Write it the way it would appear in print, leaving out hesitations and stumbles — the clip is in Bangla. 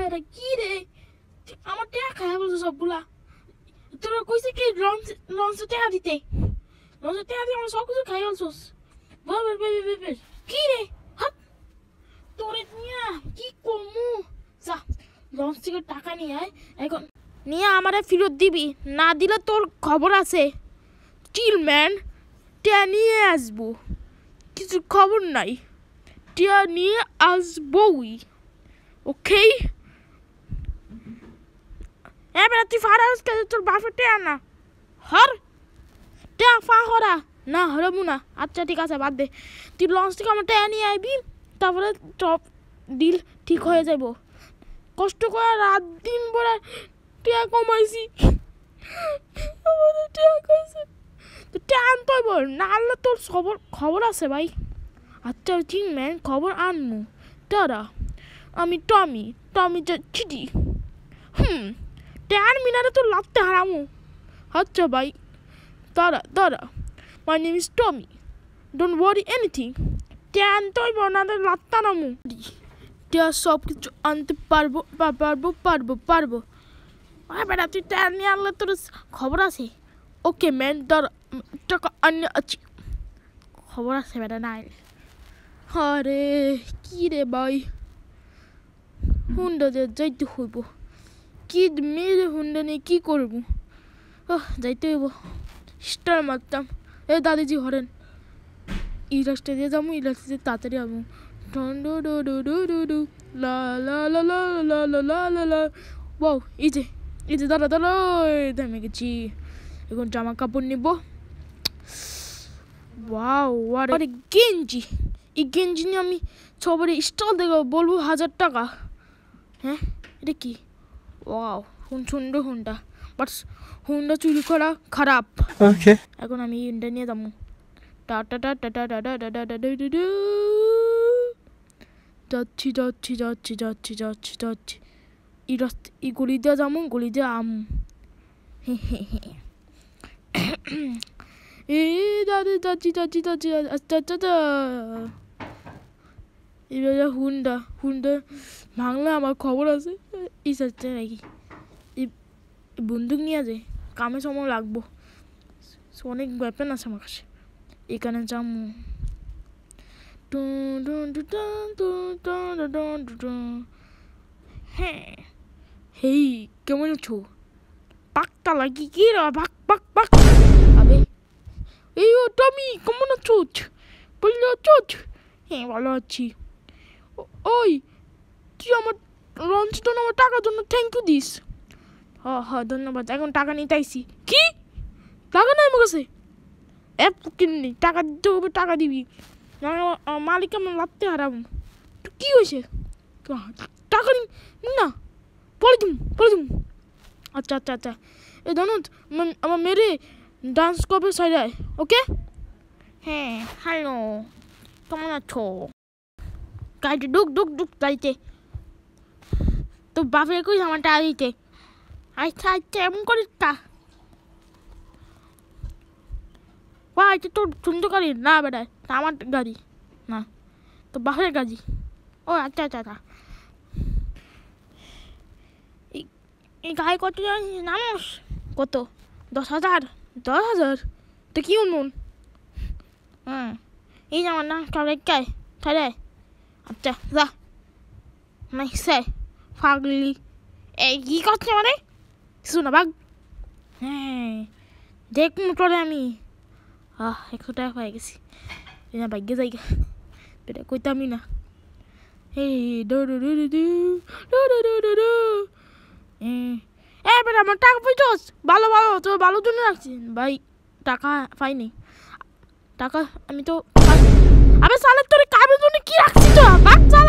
বেটা কি রে আমার টাকা খায় বলছো সবগুলা তোরা কইছে কি লঞ্চে টাকা দিতে লঞ্চে টাকা দিয়ে আমার সব কিছু খাই বলছোস কি রে হাত তোরে নিয়া কি করমু যা লঞ্চ থেকে টাকা নিয়ে আয় এখন নিয়ে আমারে ফেরত দিবি না দিলে তোর খবর আছে চিল ম্যান টিয়া নিয়ে আসবো কিছু খবর নাই টিয়া নিয়ে আসবই ওকে এবার তুই ফারাস কে তোর বাপের টিয়া না হর টিয়া ফা হরা না হরবো না আচ্ছা ঠিক আছে বাদ দে তুই লঞ্চ থেকে আমার টিয়া নিয়ে আইবি তারপরে সব ডিল ঠিক হয়ে যাব কষ্ট করে রাত দিন পরে টিয়া কমাইছি আমাদের টিয়া কইছে তো টিয়া আনতে হইব না আনলে তোর খবর আছে ভাই আচ্ছা ঠিক ম্যান খবর আনমু তারা আমি টমি চিঠি টিয়ার মিনারে তো লাগতে হারামু আচ্ছা ভাই দাঁড়া my name is Tommy don't worry anything টিয়া আনতে হইব না লাগতে নামু টিয়া সব কিছু আনতে পারবো বেটা তুই টিয়া নিয়ে আনলে তোর খবর আছে ওকে ম্যান দাঁড়া টাকা আনিয়ে আছি খবর আছে বেটা না আরে কি রে ভাই হুন্ডা যাইতে হইব কি মেয়ে হুন্ডা নিয়ে কী করবো যাইতে হইব স্টার মারতাম দাদিজি হরেন এই রাস্তা দিয়ে যাবো এই রাস্তা দিয়ে তাড়াতাড়ি যাবো লা লা লা লা লা লা লা লা লা ওয়াও এই যে দাঁড়া থেমে গেছি এখন জামা কাপড় নিব ওয়াও আরে গেঞ্জি এই গেঞ্জি নিয়ে আমি সবারই স্টল দেখো বলবো 1000 টাকা হ্যাঁ এটা কি ওয়াও সুন্দর হুন্ডা বাট হুন্ডা চুরি করা খারাপ ওকে এখন আমি হুন্ডা নিয়ে যাবো যাচ্ছি এই রাস্তা এই গলি দিয়ে যাবো গলি দিয়ে যাচ্ছি আচ্ছা এবার হুন্ডা ভাঙলে আমার খবর আছে এই সাথে নাকি এই বন্দুক নিয়ে যায় কামে সময় লাগবো অনেক ব্যাপার আছে আমার কাছে এখানে যাবো হ্যাঁ হেই কেমন আছো পাকটা লাগি কি রে পাক আবে এই ও টমি কেমন আছো বললো চোচ হ্যাঁ ভালো আছি ওই তুই আমার লঞ্চ জন্য আমার টাকার জন্য থ্যাংক ইউ দিস হ্যাঁ ধন্যবাদ এখন টাকা নিতে আইসি কি টাকা নাই আমার কাছে অ্যাপ কিনলি টাকা দিতে হবে টাকা দিবি মালিক আমার লাগতে হারাম তো কী হয়েছে টাকা না পরে দিম আচ্ছা এই ধনুত আমার মেরে ডান্স করবে সাইডায় ওকে হ্যাঁ হ্যালো কেমন আছো গাড়িতে ডুক গাড়িতে তো বাপের কই আমার টাকা দিতে আচ্ছা এমন করিস তা এটা তোর সুন্দর গাড়ি না বেড়ায় আমার গাড়ি না তো বাপের গাড়ি ও আচ্ছা এই গাড়ি কত জানিস কত 10,000 তো কি উনুন এই আমার না তাহলে আচ্ছা যা নাইসে ফাগলি এই কি করছে মানে শোনা বাঘ হ্যাঁ দেখ মোটরে আমি 100 টাকা পাই গেছি ভাগ্যে জায়গা বেটা কইতামই না বেটা আমার টাকা পাইছস ভালো তোর ভালোর জন্য রাখছি ভাই টাকা পাইনি টাকা আমি তো আবে সালে তোর কাবের জন্য কি রাখছিস তো বাচ্চা